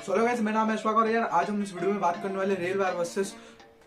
Hello guys, मेरा नाम है अशफाक और यार आज हम इस वीडियो में बात करने वाले रेलवायर वर्सेस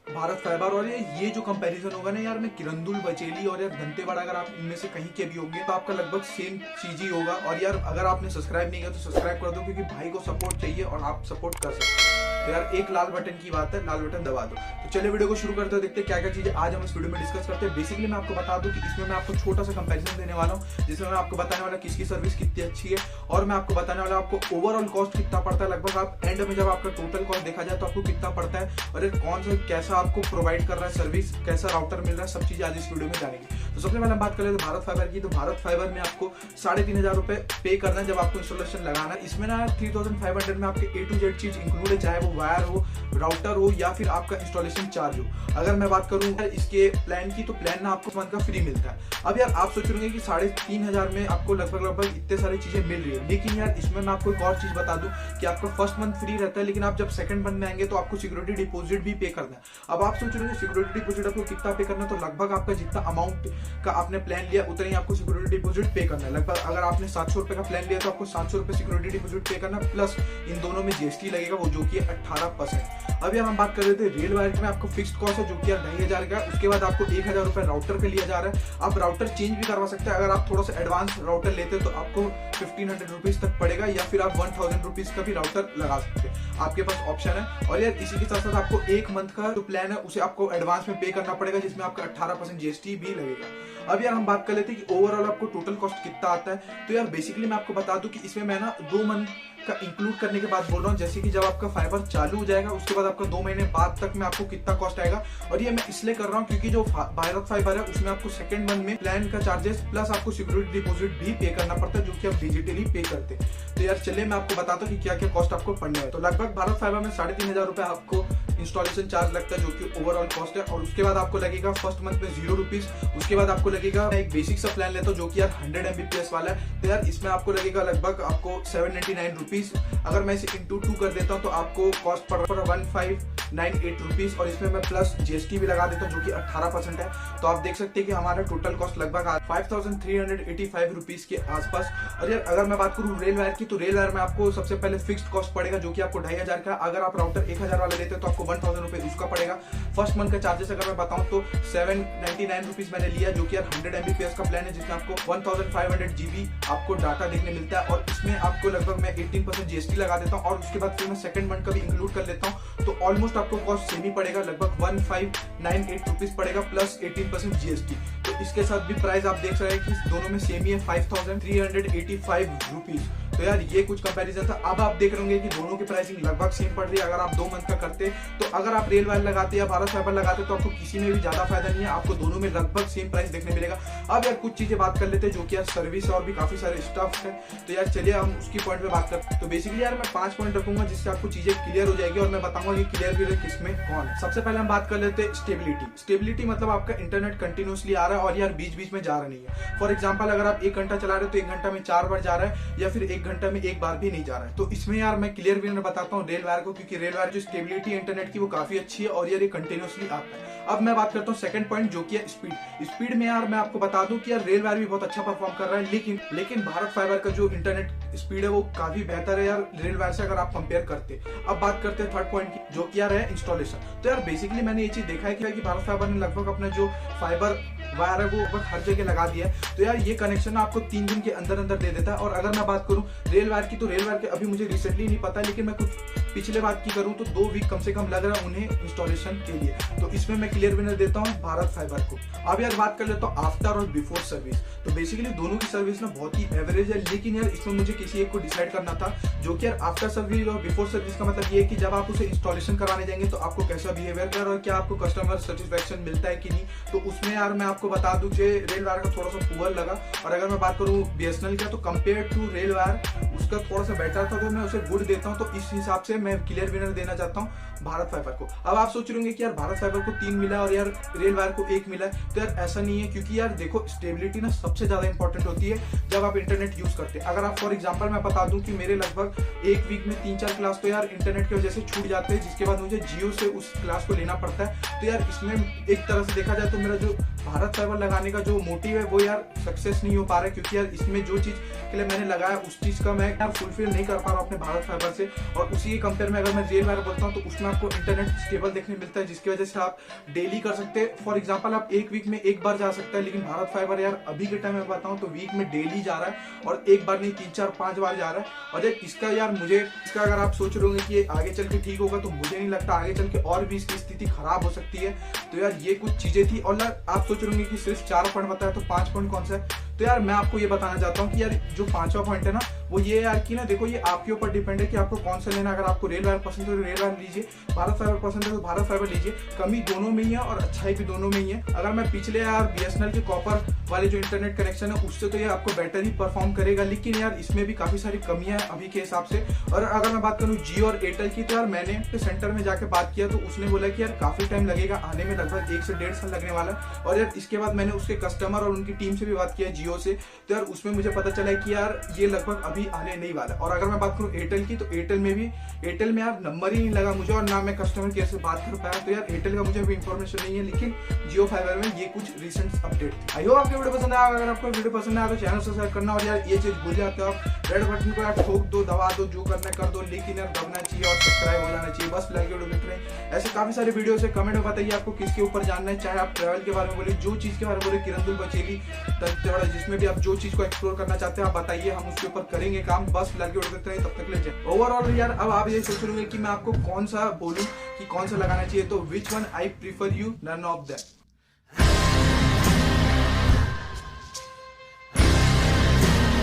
भारत फाइबर। और ये जो कंपैरिजन होगा ना यार, मैं किरंदुल, बचेली और यार दंतेवाड़ा, अगर आप इनमें से कहीं के भी होंगे तो आपका लगभग सेम चीज ही होगा। और यार अगर आपने सब्सक्राइब नहीं किया तो सब्सक्राइब कर दो, क्योंकि भाई को सपोर्ट चाहिए और आप सपोर्ट कर सकते हैं। तो यार एक लाल बटन की बात है, लाल बटन दबा दो। तो चलिए वीडियो को शुरू करते हैं, देखते हैं क्या क्या चीजें आज हम इस वीडियो में डिस्कस करते हैं। बेसिकली मैं आपको बता दूं कि इसमें मैं आपको छोटा सा कंपैरिजन देने वाला हूं, जिसमें मैं आपको बताने वाला किसकी सर्विस कितनी अच्छी है, और मैं आपको बताने वाला आपको ओवरऑल कॉस्ट कितना पड़ता है। लगभग आप एंड में जब आपका टोटल कॉस्ट देखा जाए तो आपको कितना पड़ता है और कौन सा कैसा आपको प्रोवाइड कर रहा है सर्विस, कैसा राउटर मिल रहा है, सब चीजें आज इस वीडियो में जानेंगे। तो सबसे पहले हम बात कर लेते हैं भारत फाइबर की। तो भारत फाइबर में आपको 3,500 रुपए पे करना है जब आपको इंस्टॉलेशन लगाना है। इसमें ना 3,500 में आपके A to Z चीज इंक्लूड है, चाहे वो वायर हो, राउटर हो या फिर आपका इंस्टॉलेशन चार्ज हो। अगर मैं बात करूं इसके प्लान की, तो प्लान ना आपको मंथ का फ्री मिलता है। अब यार आप सोच रहे हैं कि 3,500 में आपको लगभग इतने सारी चीजें मिल रही है, लेकिन यार इसमें मैं आपको एक और चीज बता दूं कि आपका फर्स्ट मंथ फ्री रहता है, लेकिन आप जब सेकंड मंथ में आएंगे तो आपको सिक्योरिटी डिपॉजिट भी पे करना है। अब आप सोच रहे हैं सिक्योरिटी डिपॉजिट आपको कितना पे करना है, तो लगभग आपका जितना अमाउंट का आपने प्लान लिया उतना ही आपको सिक्योरिटी डिपॉजिट पे करना है। लगभग अगर आपने 700 रुपए का प्लान लिया तो आपको 700 रुपए सिक्योरिटी डिपॉजिट पे करना, प्लस इन दोनों में जीएसटी लगेगा, वो जो कि 18%। अब यार हम बात कर रहे थे रेल वायर में, आपको फिक्स्ड कॉस्ट है जो कि 2,500 का। उसके बाद आपको 1,000 रुपए राउटर का लिया जा रहा है। आप राउटर चेंज भी करवा सकते हैं, अगर आप थोड़ा सा एडवांस राउटर लेते हैं तो आपको 1,500 रुपीज तक पड़ेगा, या फिर आप 1,000 रुपीज का भी राउटर लगा सकते हैं, आपके पास ऑप्शन है। और यार इसी के साथ साथ आपको एक मंथ का जो प्लान है उसे आपको एडवांस में पे करना पड़ेगा, जिसमें आपका 18% जीएसटी भी लगेगा। अब यार हम बात कर लेते हैं कि ओवरऑल आपको टोटल कॉस्ट कितना आता है। तो यार बेसिकली मैं आपको बता दूं कि इसमें मैं ना 2 मंथ का इंक्लूड करने के बाद बोल रहा हूँ, जैसे कि जब आपका फाइबर चालू हो जाएगा उसके बाद आपका 2 महीने बाद तक में आपको कितना कॉस्ट आएगा। और ये मैं इसलिए कर रहा हूँ क्योंकि जो भारत फाइबर है उसमें आपको सेकंड मंथ में प्लान का चार्जेस प्लस आपको सिक्योरिटी डिपॉजिट भी पे करना पड़ता है, जो कि आप डिजिटली पे करते हैं। तो यार चलिए मैं आपको बताता हूँ कि क्या क्या कॉस्ट आपको पड़ना है। तो लगभग भारत फाइबर में 3,500 रुपए आपको इंस्टॉलेशन चार्ज लगता है, जो कि ओवरऑल कॉस्ट है। और उसके बाद आपको लगेगा फर्स्ट मंथ में 0 रुपीज। उसके बाद आपको लगेगा एक बेसिक सा प्लान लेता हूँ जो कि यार 100 Mbps वाला है, तो यार इसमें आपको लगेगा लगभग आपको 799 रुपीज। अगर मैं इसे इंटू 2 कर देता हूँ तो आपको कॉस्ट पड़ रहा है 1,598 रुपीज, और इसमें मैं प्लस जीएसटी भी लगा देता हूँ जो कि 18% है। तो आप देख सकते हैं कि हमारा टोटल कॉस्ट लगभग 5,385 रुपीज के आसपास। और यार अगर मैं बात करूँ रेल वायर की, तो रेल वायर में आपको सबसे पहले फिक्स्ड कॉस्ट पड़ेगा जो कि आपको 2,500 का। अगर आप राउटर 1,000 वाला लेते हैं तो आपको 1,000 रुपए उसका पड़ेगा। फर्स्ट मंथ का चार्जेस अगर मैं बताऊं तो 799 रुपीज मैंने लिया, जो कि यार 100 Mbps का प्लान है, जिसमें आपको 1,500 GB आपको डाटा देखने मिलता है। और इसमें आपको लगभग मैं 18% जीएसटी लगा देता हूँ, और उसके बाद फिर मैं सेकंड मंथ का भी इंक्लूड कर लेता हूँ, तो ऑलमोस्ट आपको कॉस्ट सेम ही पड़ेगा, लगभग 1,598 रुपीज पड़ेगा प्लस 18% जीएसटी। तो इसके साथ भी प्राइस आप देख रहे हैं कि दोनों में सेम ही है, 5,385 रुपीज। तो यार ये कुछ कंपैरिजन था। अब आप देख रहे होंगे कि दोनों की प्राइसिंग लगभग सेम पड़ रही है अगर आप 2 मंथ का करते। तो अगर आप रेल वायर लगाते या भारत फाइबर लगाते तो आपको किसी में भी ज्यादा फायदा नहीं है, आपको दोनों में लगभग सेम प्राइस देखने मिलेगा। अब यार कुछ चीजें बात कर लेते हैं जो कि यार सर्विस और भी काफी सारे स्टफ है। तो यार चलिए हम उसकी पॉइंट पे बात करते हैं। तो बेसिकली यार मैं 5 पॉइंट रखूंगा जिससे आपको चीजें क्लियर हो जाएगी, और मैं बताऊंगा कि क्लियर भी किसमें कौन है। सबसे पहले हम बात कर लेते हैं स्टेबिलिटी। स्टेबिलिटी मतलब आपका इंटरनेट कंटिन्यूसली आ रहा है और यार बीच बीच में जा रहा नहीं है। फॉर एग्जाम्पल अगर आप 1 घंटा चला रहे हो तो 1 घंटा में 4 बार जा रहा है, या फिर 1 घंटा में 1 बार भी नहीं जा रहा है। तो इसमें यार मैं क्लियर विनर बताता हूँ रेल वायर को, क्योंकि रेल वायर जो स्टेबिलिटी इंटरनेट की वो काफी अच्छी है और यार ये कंटिन्यूसली आता है। अब मैं बात करता हूँ सेकंड पॉइंट जो कि है स्पीड। स्पीड में यार मैं आपको बता दूं कि यार रेल वायर भी बहुत अच्छा परफॉर्म कर रहा है, लेकिन भारत फाइबर का जो इंटरनेट स्पीड है वो काफी बेहतर है यार रेल वायर से अगर आप कंपेयर करते। अब बात करते हैं थर्ड पॉइंट की, जो कि यार है इंस्टॉलेशन। तो यार बेसिकली मैंने ये चीज देखा है कि भारत फाइबर ने लगभग अपना जो फाइबर वायर है वो लगभग हर जगह लगा दिया है। तो यार ये कनेक्शन आपको 3 दिन के अंदर अंदर दे देता है। और अगर मैं बात करूं रेल वायर की, तो रेल वायर के अभी मुझे रिसेंटली नहीं पता, लेकिन मैं कुछ पिछले बात की करूं तो 2 वीक कम से कम लग रहा है उन्हें इंस्टॉलेशन के लिए। तो इसमें मैं क्लियर विनर देता हूं भारत फाइबर को। अब यार बात कर लेता हूं आफ्टर और बिफोर सर्विस। तो बेसिकली दोनों की सर्विस ना बहुत ही एवरेज है, लेकिन यार इसमें मुझे किसी एक को डिसाइड करना था, जो कि यार आफ्टर सर्विस और बिफोर सर्विस का मतलब ये है कि जब आप उसे इंस्टॉलेशन कराने जाएंगे तो आपको कैसा बिहेवियर कर और क्या आपको कस्टमर सेटिस्फेक्शन मिलता है कि नहीं। तो उसमें यार मैं आपको बता दूं कि रेल वायर का थोड़ा सा पुअर लगा। और अगर मैं बात करूं बीएसएनएल का, तो कंपेयर टू रेल वायर उसका थोड़ा सा बेटर था, तो मैं उसे गुड देता हूं। तो इस हिसाब से मैं क्लियर विनर देना चाहता हूं भारत फाइबर को। अब आप सोच रहे होंगे कि यार भारत फाइबर को 3 मिला और यार रेल वायर को 1 मिला है। तो यार ऐसा नहीं है, क्योंकि यार देखो स्टेबिलिटी ना सबसे ज्यादा इंपॉर्टेंट होती है जब आप इंटरनेट यूज करते हैं। अगर आप फॉर एग्जांपल मैं बता दूं कि मेरे लगभग 1 वीक में 3-4 क्लास तो यार इंटरनेट की वजह से छूट जाते हैं, जिसके बाद मुझे जियो से उस क्लास को लेना पड़ता है। तो यार इसमें एक तरह से देखा जाए तो मेरा जो भारत फाइबर लगाने का जो मोटिव है वो यार सक्सेस नहीं हो पा रहा है, क्योंकि यार इसमें जो चीज के लिए मैंने लगाया उस चीज का मैं यार फुलफिल नहीं कर पा रहा हूँ अपने भारत फाइबर से। और उसी के कंपेयर में अगर मैं रियल वायर बोलता हूँ तो उसमें आपको इंटरनेट स्टेबल देखने मिलता है, जिसकी वजह से आप डेली कर सकते हैं। फॉर एग्जाम्पल आप एक वीक में एक बार जा सकते हैं, लेकिन भारत फाइबर यार अभी के टाइम में बताऊँ तो वीक में डेली जा रहा है, और एक बार नहीं 3-4-5 बार जा रहा है। और इसका यार मुझे इसका अगर आप सोच रहे होंगे कि आगे चल के ठीक होगा, तो मुझे नहीं लगता, आगे चल के और भी इसकी स्थिति खराब हो सकती है। तो यार ये कुछ चीजें थी। और यार आप सोच रहे होंगे कि सिर्फ 4 पॉइंट बताया तो 5 पॉइंट कौन सा है। तो यार मैं आपको ये बताना चाहता हूँ कि यार जो 5वां पॉइंट है ना, वो ये यार कि ना देखो, ये आपके ऊपर डिपेंड है कि आपको कौन सा लेना। अगर आपको रेल वायर पसंद है तो रेल वायर लीजिए, भारत फाइबर पसंद है तो भारत फाइबर लीजिए। कमी दोनों में ही है और अच्छाई भी दोनों में ही है। अगर मैं पिछले यार BSNL के कॉपर वाले जो इंटरनेट कनेक्शन है उससे तो ये आपको बेटर ही परफॉर्म करेगा, लेकिन यार इसमें भी काफी सारी कमियां हैं अभी के हिसाब से। और अगर मैं बात करूँ जियो और एयरटेल की, तो यार मैंने सेंटर में जाके बात किया तो उसने बोला कि यार काफी टाइम लगेगा आने में, लगभग 1 से 1.5 साल लगने वाला है। और यार इसके बाद मैंने उसके कस्टमर और उनकी टीम से भी बात किया जियो से, तो यार उसमें मुझे पता चला है कि यार ये लगभग अभी आने नहीं वाला। और अगर मैं बात करूँ एयरटेल की, तो एयरटेल में यार नंबर ही नहीं लगा मुझे, और ना मैं कस्टमर केयर से बात कर पाया। तो यार एयरटेल का मुझे अभी इन्फॉर्मेशन नहीं है, लेकिन जियो फाइबर में ये कुछ रिसेंट अपडेट थी। आई होप आपको वीडियो पसंद आया। अगर आपको वीडियो पसंद आया तो चैनल सब्सक्राइब करना, और यार ये चीज भूल जाते हो आप रेड बटन को यार ठोक दो, दबा दो, जो करना कर दो, लेकिन यार दबना चाहिए और सब्सक्राइब हो जाना चाहिए। बस फिलहाल के वीडियो देख रहे हैं, ऐसे काफी सारे वीडियो है। कमेंट में बताइए आपको किसके ऊपर जानना है, चाहे आप ट्रैवल के बारे में बोले, जो चीज के बारे में बोले, किरंदुल बचेली दंतेवाड़ा, जिसमें भी आप जो चीज को एक्सप्लोर करना चाहते हैं आप बताइए, हम उसके ऊपर करेंगे काम। बस फिलहाल के वीडियो देखते रहिए, तब तक ले जाए। ओवरऑल यार अब आप ये सोच रहे कि मैं आपको कौन सा बोलूं कि कौन सा लगाना चाहिए, तो which one I prefer you, none of that.